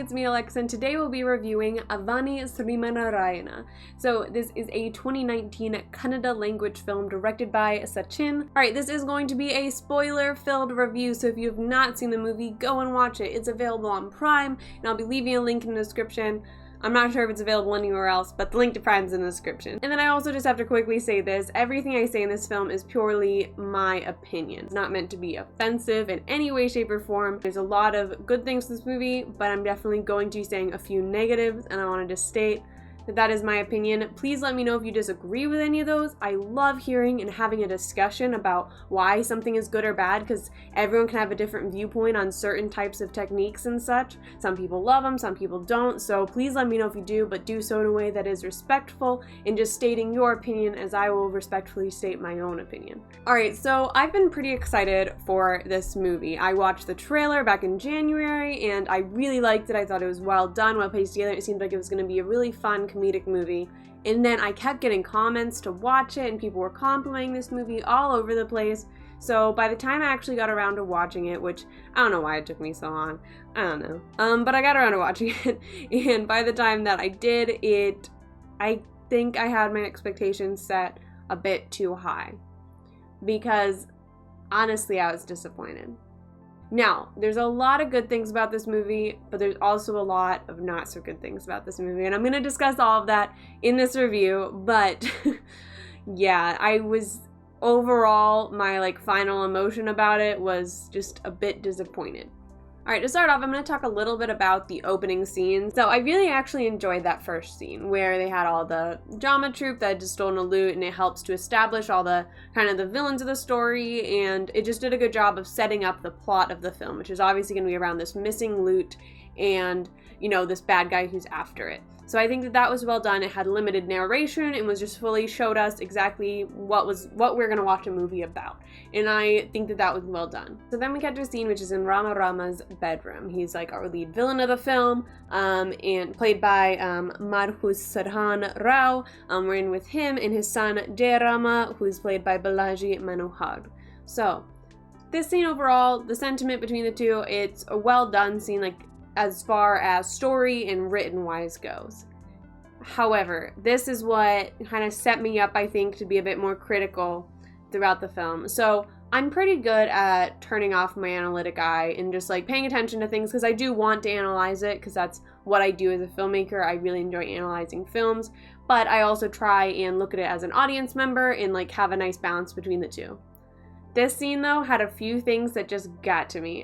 it's me, Alexa, and today we'll be reviewing AVANE SRIMANNARAYANA. So this is a 2019 Kannada language film directed by Sachin. Alright, this is going to be a spoiler-filled review, so if you have not seen the movie, go and watch it. It's available on Prime, and I'll be leaving a link in the description. I'm not sure if it's available anywhere else, but the link to Prime's in the description. And then I also just have to quickly say this, everything I say in this film is purely my opinion. It's not meant to be offensive in any way, shape, or form. There's a lot of good things to this movie, but I'm definitely going to be saying a few negatives, and I wanted to state that is my opinion. Please let me know if you disagree with any of those. I love hearing and having a discussion about why something is good or bad, because everyone can have a different viewpoint on certain types of techniques and such. Some people love them, some people don't, so please let me know if you do, but do so in a way that is respectful and just stating your opinion, as I will respectfully state my own opinion. Alright, so I've been pretty excited for this movie. I watched the trailer back in January and I really liked it. I thought it was well done, well paced together. It seemed like it was going to be a really fun comedic movie. And then I kept getting comments to watch it and people were complimenting this movie all over the place. So by the time I actually got around to watching it, which I don't know why it took me so long, I don't know, but I got around to watching it, and by the time that I did it, I think I had my expectations set a bit too high, because honestly I was disappointed. Now, there's a lot of good things about this movie, but there's also a lot of not so good things about this movie, and I'm going to discuss all of that in this review, but yeah, overall, my final emotion about it was just a bit disappointed. Alright, to start off, I'm going to talk a little bit about the opening scene. So I really actually enjoyed that first scene where they had all the drama troupe that had just stolen a loot, and it helps to establish all the kind of the villains of the story, and it just did a good job of setting up the plot of the film, which is obviously going to be around this missing loot and, you know, this bad guy who's after it. So I think that was well done. It had limited narration and was just fully showed us exactly what we're gonna watch a movie about. And I think that was well done. So then we get to a scene which is in Rama Rama's bedroom. He's like our lead villain of the film, and played by Marhus Sarhan Rao. We're in with him and his son Jay Rama, who's played by Balaji Manohar. So this scene overall, the sentiment between the two, it's a well done scene, as far as story and written wise goes. However, this is what kind of set me up, I think, to be a bit more critical throughout the film. So I'm pretty good at turning off my analytic eye and just paying attention to things, because I do want to analyze it, because that's what I do as a filmmaker. I really enjoy analyzing films, but I also try and look at it as an audience member and have a nice balance between the two. This scene, though, had a few things that just got to me.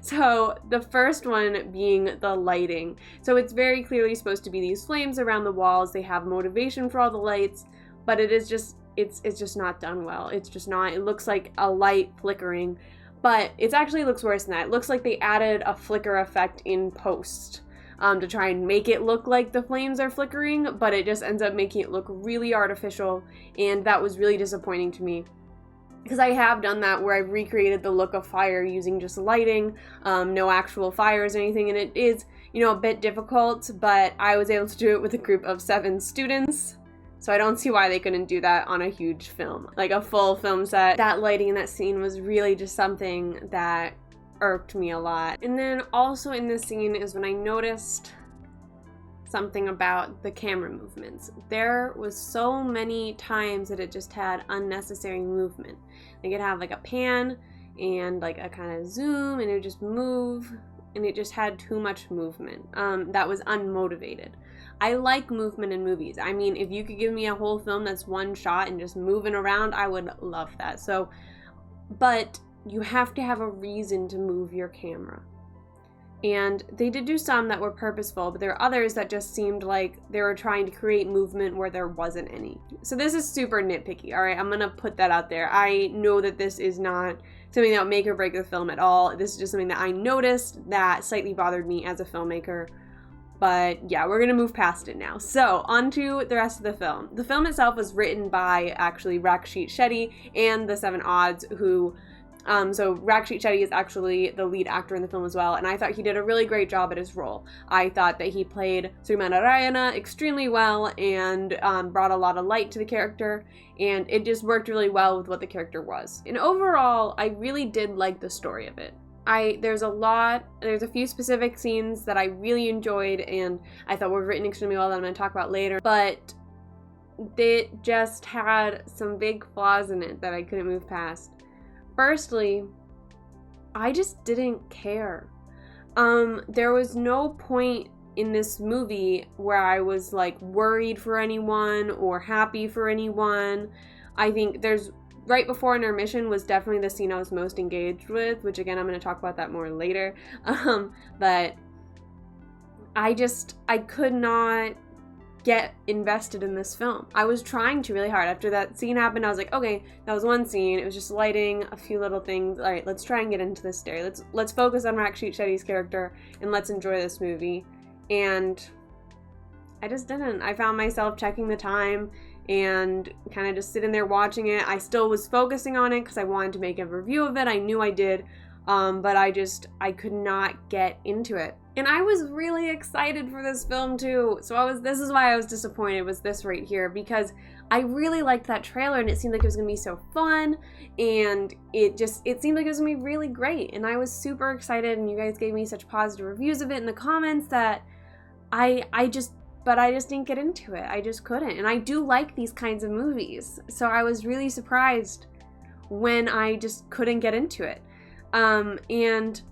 So the first one being the lighting. So it's very clearly supposed to be these flames around the walls. They have motivation for all the lights, but it is just, it's just not done well. It's just not. It looks like a light flickering, but it actually looks worse than that. It looks like they added a flicker effect in post to try and make it look like the flames are flickering, but it just ends up making it look really artificial, and that was really disappointing to me. Because I have done that where I've recreated the look of fire using just lighting, no actual fires or anything, and it is, a bit difficult, but I was able to do it with a group of 7 students, so I don't see why they couldn't do that on a huge film, a full film set. That lighting in that scene was really just something that irked me a lot. And then also in this scene is when I noticed something about the camera movements. There was so many times that it just had unnecessary movement. They could have a pan and a kind of zoom, and it would just move, and it just had too much movement that was unmotivated. I like movement in movies. I mean, if you could give me a whole film that's one shot and just moving around, I would love that. So, but you have to have a reason to move your camera. And they did do some that were purposeful, but there are others that just seemed like they were trying to create movement where there wasn't any. So this is super nitpicky, alright? I'm gonna put that out there. I know that this is not something that would make or break the film at all. This is just something that I noticed that slightly bothered me as a filmmaker. But yeah, we're gonna move past it now. So, on to the rest of the film. The film itself was written by actually Rakshit Shetty and the 7 Odds, who so Rakshit Shetty is actually the lead actor in the film as well, and I thought he did a really great job at his role. I thought that he played Srimannarayana extremely well and brought a lot of light to the character, and it just worked really well with what the character was. And overall, I really did like the story of it. there's a few specific scenes that I really enjoyed and I thought were written extremely well that I'm going to talk about later, but it just had some big flaws in it that I couldn't move past. Firstly, I just didn't care. There was no point in this movie where I was like worried for anyone or happy for anyone. I think right before intermission was definitely the scene I was most engaged with, which again, I'm going to talk about that more later. But I could not get invested in this film. I was trying to really hard. After that scene happened, I was like, okay, that was one scene. It was just lighting, a few little things. All right, let's try and get into this story. Let's focus on Rakshit Shetty's character and let's enjoy this movie. And I just didn't. I found myself checking the time and kind of just sitting there watching it. I still was focusing on it because I wanted to make a review of it. I knew I did, but I could not get into it. And I was really excited for this film too. So this is why I was disappointed, was this right here, because I really liked that trailer and it seemed like it was gonna be so fun, and it seemed like it was gonna be really great. And I was super excited, and you guys gave me such positive reviews of it in the comments that I just didn't get into it. I just couldn't. And I do like these kinds of movies. So I was really surprised when I just couldn't get into it. And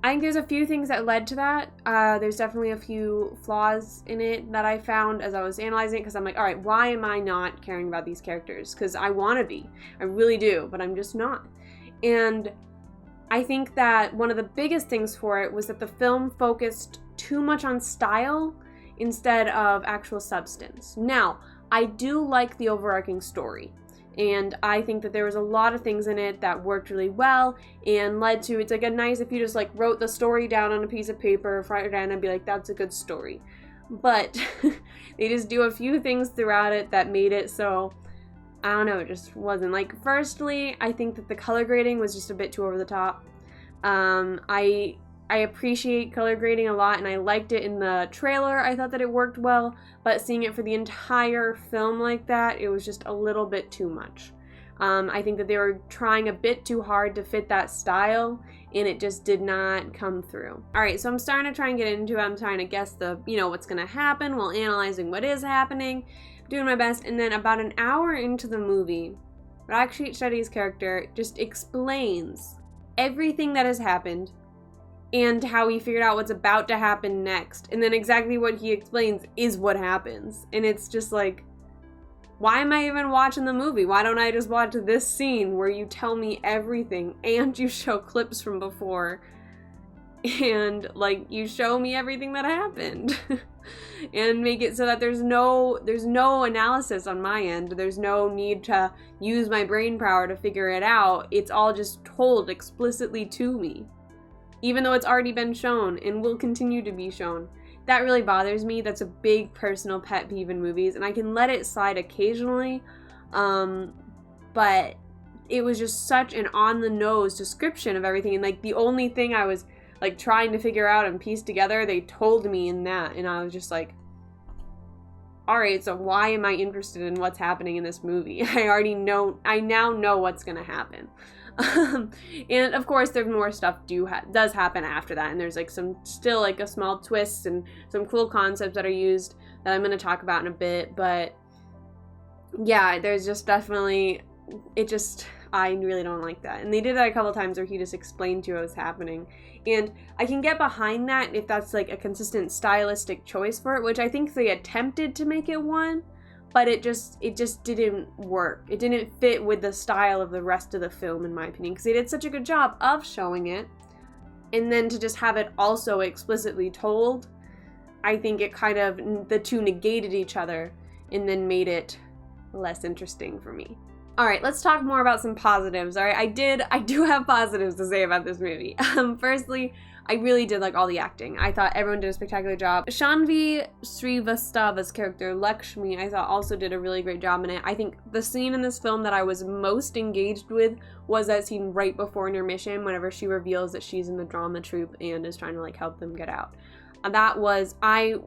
I think there's a few things that led to that. There's definitely a few flaws in it that I found as I was analyzing it, because I'm like, all right, why am I not caring about these characters? Because I want to be. I really do, but I'm just not. And I think that one of the biggest things for it was that the film focused too much on style instead of actual substance. Now, I do like the overarching story, and I think that there was a lot of things in it that worked really well and led to, it's like a nice, if you just like wrote the story down on a piece of paper, write it down and be like, that's a good story. But they just do a few things throughout it that made it so, I don't know, it just wasn't. Like, firstly, I think that the color grading was just a bit too over the top. I appreciate color grading a lot, and I liked it in the trailer. I thought that it worked well, but seeing it for the entire film like that, it was just a little bit too much. I think that they were trying a bit too hard to fit that style, and it just did not come through. All right, so I'm starting to try and get into it. I'm trying to guess what's gonna happen while analyzing what is happening, doing my best, and then about an hour into the movie, Rakshit Shetty's character just explains everything that has happened and how he figured out what's about to happen next. And then exactly what he explains is what happens. And it's just like, why am I even watching the movie? Why don't I just watch this scene where you tell me everything and you show clips from before and like you show me everything that happened and make it so that there's no analysis on my end. There's no need to use my brain power to figure it out. It's all just told explicitly to me, even though it's already been shown and will continue to be shown. That really bothers me. That's a big personal pet peeve in movies, and I can let it slide occasionally, but it was just such an on-the-nose description of everything, and like the only thing I was like trying to figure out and piece together, they told me in that, and I was just like, alright, so why am I interested in what's happening in this movie? I now know what's gonna happen. And of course there's more stuff does happen after that, and there's like still like a small twists and some cool concepts that are used that I'm going to talk about in a bit, but yeah, there's just definitely, I really don't like that. And they did that a couple times where he just explained to you what was happening, and I can get behind that if that's like a consistent stylistic choice for it, which I think they attempted to make it one, but it just didn't work. It didn't fit with the style of the rest of the film, in my opinion, because they did such a good job of showing it, and then to just have it also explicitly told, I think it kind of, the two negated each other and then made it less interesting for me. All right, let's talk more about some positives. All right, I do have positives to say about this movie. Firstly, I really did like all the acting. I thought everyone did a spectacular job. Shanvi Srivastava's character, Lakshmi, I thought also did a really great job in it. I think the scene in this film that I was most engaged with was that scene right before intermission, whenever she reveals that she's in the drama troupe and is trying to like help them get out. That was, I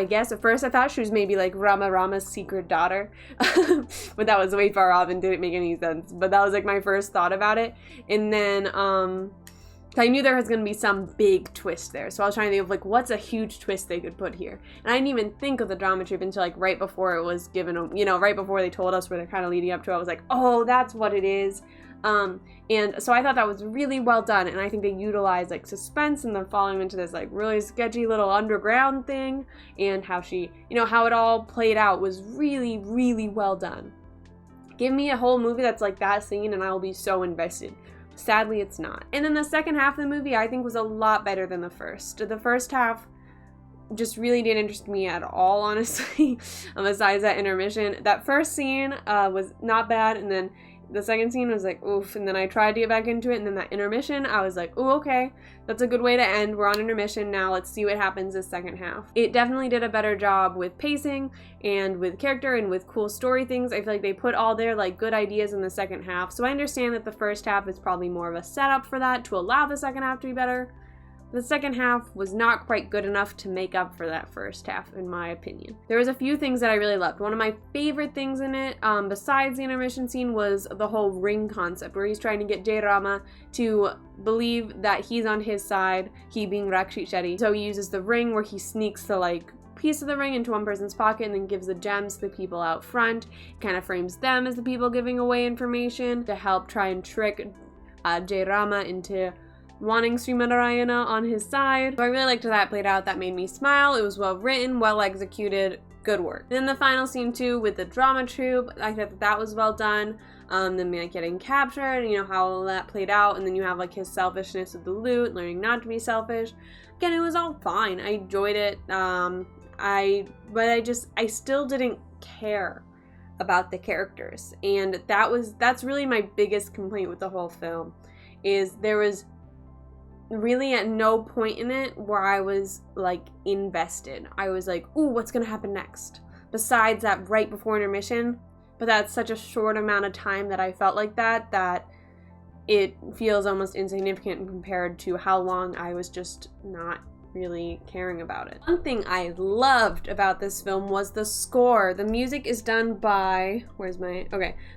guess at first I thought she was maybe like Rama's secret daughter, but that was way far off and didn't make any sense. But that was like my first thought about it. And then I knew there was going to be some big twist there. So I was trying to think of like, what's a huge twist they could put here? And I didn't even think of the drama troupe until like right before it was given, you know, right before they told us where they're kind of leading up to it. I was like, oh, that's what it is. And so I thought that was really well done. And I think they utilized like suspense and then following into this like really sketchy little underground thing, and how she, you know, how it all played out was really, really well done. Give me a whole movie that's like that scene and I will be so invested. Sadly, it's not. And then the second half of the movie, I think, was a lot better than the first. The first half just really didn't interest me at all, honestly, besides that intermission. That first scene was not bad, and then the second scene was like, oof, and then I tried to get back into it, and then that intermission, I was like, ooh, okay, that's a good way to end. We're on intermission now, let's see what happens this second half. It definitely did a better job with pacing, and with character, and with cool story things. I feel like they put all their, like, good ideas in the second half, so I understand that the first half is probably more of a setup for that, to allow the second half to be better. The second half was not quite good enough to make up for that first half, in my opinion. There was a few things that I really loved. One of my favorite things in it, besides the intermission scene, was the whole ring concept, where he's trying to get Jay Rama to believe that he's on his side, he being Rakshit Shetty. So he uses the ring where he sneaks the, like, piece of the ring into one person's pocket and then gives the gems to the people out front. Kind of frames them as the people giving away information to help try and trick Jay Rama into wanting Srimanarayana on his side. So I really liked how that played out. That made me smile. It was well written, well executed, good work. Then the final scene too with the drama troupe, I thought that was well done. Them like getting captured, you know, how that played out, and then you have like his selfishness with the loot, learning not to be selfish. Again, it was all fine. I enjoyed it. But I still didn't care about the characters, and that's really my biggest complaint with the whole film, is there was really at no point in it where I was like invested. I was like, ooh, what's gonna happen next? Besides that right before intermission, but that's such a short amount of time that I felt like that it feels almost insignificant compared to how long I was just not really caring about it. One thing I loved about this film was the score. The music is done by,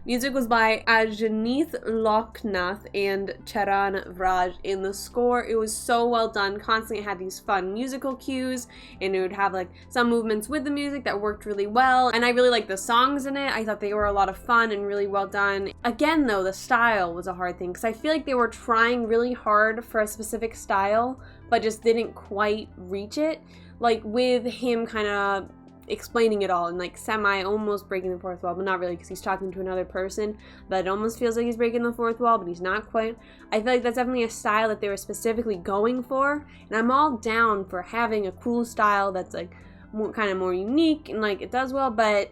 music was by Ajneeth Loknath and Charan Vraj. In the score, it was so well done. Constantly it had these fun musical cues, and it would have like some movements with the music that worked really well, and I really liked the songs in it. I thought they were a lot of fun and really well done. Again though, the style was a hard thing, because I feel like they were trying really hard for a specific style, but just didn't quite reach it. Like with him kind of explaining it all and like almost breaking the fourth wall, but not really, because he's talking to another person, but it almost feels like he's breaking the fourth wall, but he's not quite. I feel like that's definitely a style that they were specifically going for, and I'm all down for having a cool style that's like more unique and like it does well, but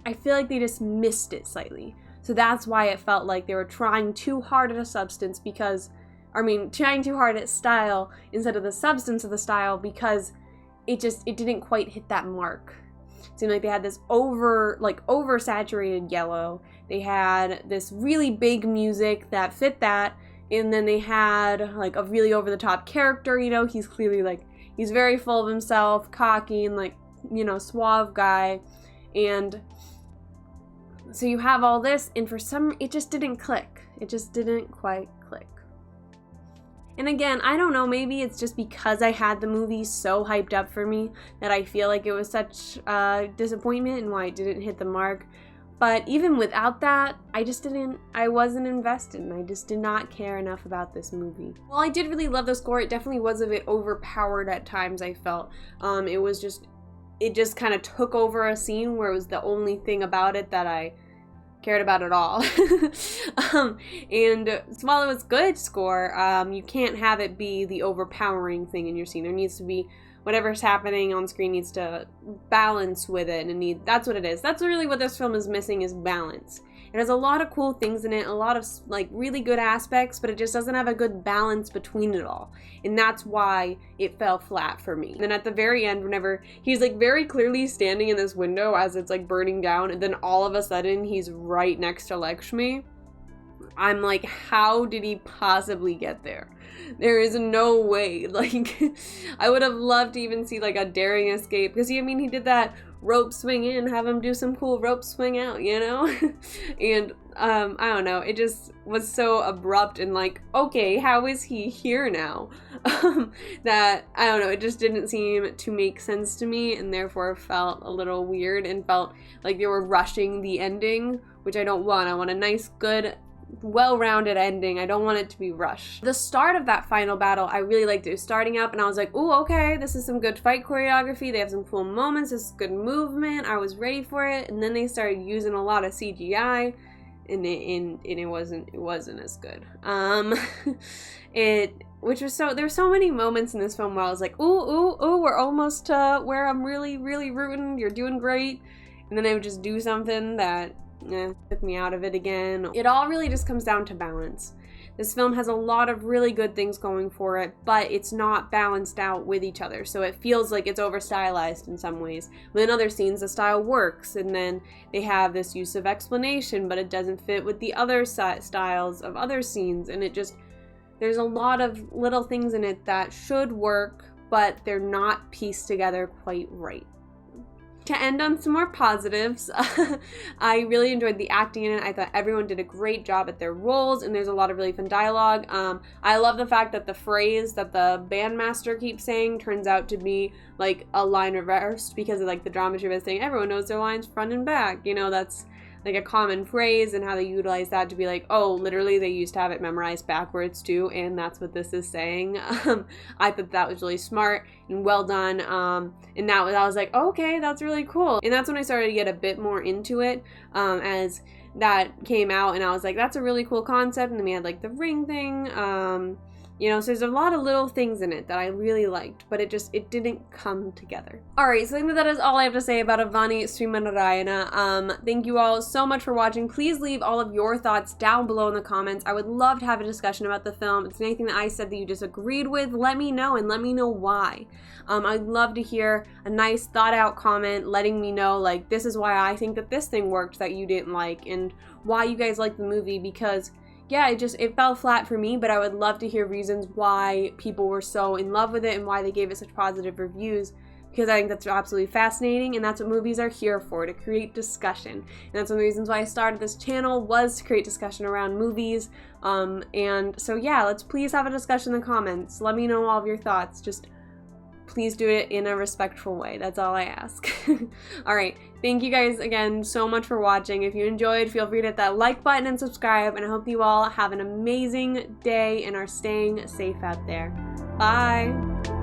I feel like they just missed it slightly. So that's why it felt like they were trying too hard at a substance, trying too hard at style instead of the substance of the style, because it didn't quite hit that mark. It seemed like they had this oversaturated yellow. They had this really big music that fit that, and then they had like a really over the top character, you know, he's clearly like, he's very full of himself, cocky, and like, you know, suave guy. And so you have all this, and it just didn't click. It just didn't quite click. And again, I don't know, maybe it's just because I had the movie so hyped up for me that I feel like it was such a disappointment and why it didn't hit the mark. But even without that, I wasn't invested, and I just did not care enough about this movie. While I did really love the score, it definitely was a bit overpowered at times, I felt. It just kind of took over a scene where it was the only thing about it that I cared about at all. And while it was good score, you can't have it be the overpowering thing in your scene. There needs to be, whatever's happening on screen needs to balance with it, and that's what it is. That's really what this film is missing, is balance. It has a lot of cool things in it, a lot of like really good aspects, but it just doesn't have a good balance between it all. And that's why it fell flat for me. And then at the very end, whenever he's like very clearly standing in this window as it's like burning down, and then all of a sudden he's right next to Lakshmi, I'm like, how did he possibly get there? There is no way. Like, I would have loved to even see like a daring escape, because he did that rope swing in, have him do some cool rope swing out, you know? And I don't know, it just was so abrupt and like, okay, how is he here now? That, I don't know, it just didn't seem to make sense to me, and therefore felt a little weird and felt like they were rushing the ending, which I don't want. I want a nice, good, well-rounded ending. I don't want it to be rushed. The start of that final battle, I really liked it. It was starting up and I was like, ooh, okay, this is some good fight choreography. They have some cool moments. This is good movement. I was ready for it. And then they started using a lot of CGI and it wasn't as good. There's so many moments in this film where I was like, ooh, we're almost to where I'm really, really rooting. You're doing great. And then they would just do something that took me out of it again. It all really just comes down to balance. This film has a lot of really good things going for it, but it's not balanced out with each other. So it feels like it's over stylized in some ways. Within other scenes, the style works, and then they have this use of explanation, but it doesn't fit with the other styles of other scenes. And there's a lot of little things in it that should work, but they're not pieced together quite right. To end on some more positives, I really enjoyed the acting in it. I thought everyone did a great job at their roles, and there's a lot of really fun dialogue. I love the fact that the phrase that the bandmaster keeps saying turns out to be like a line reversed because of like the dramaturgy of saying everyone knows their lines front and back. You know, that's like a common phrase, and how they utilize that to be like, oh, literally they used to have it memorized backwards too, and that's what this is saying. I thought that was really smart and well done, and I was like, oh, okay, that's really cool. And that's when I started to get a bit more into it, as that came out, and I was like, that's a really cool concept. And then we had like the ring thing, you know, so there's a lot of little things in it that I really liked, but it didn't come together. Alright, so I think that is all I have to say about AVANE SRIMANNARAYANA. Thank you all so much for watching. Please leave all of your thoughts down below in the comments. I would love to have a discussion about the film. If there's anything that I said that you disagreed with, let me know, and let me know why. I'd love to hear a nice thought out comment letting me know, like, this is why I think that this thing worked that you didn't like, and why you guys liked the movie, because yeah, it fell flat for me, but I would love to hear reasons why people were so in love with it and why they gave it such positive reviews, because I think that's absolutely fascinating, and that's what movies are here for, to create discussion. And that's one of the reasons why I started this channel, was to create discussion around movies. And so yeah, let's please have a discussion in the comments. Let me know all of your thoughts. Just please do it in a respectful way. That's all I ask. Alright, thank you guys again so much for watching. If you enjoyed, feel free to hit that like button and subscribe, and I hope you all have an amazing day and are staying safe out there. Bye!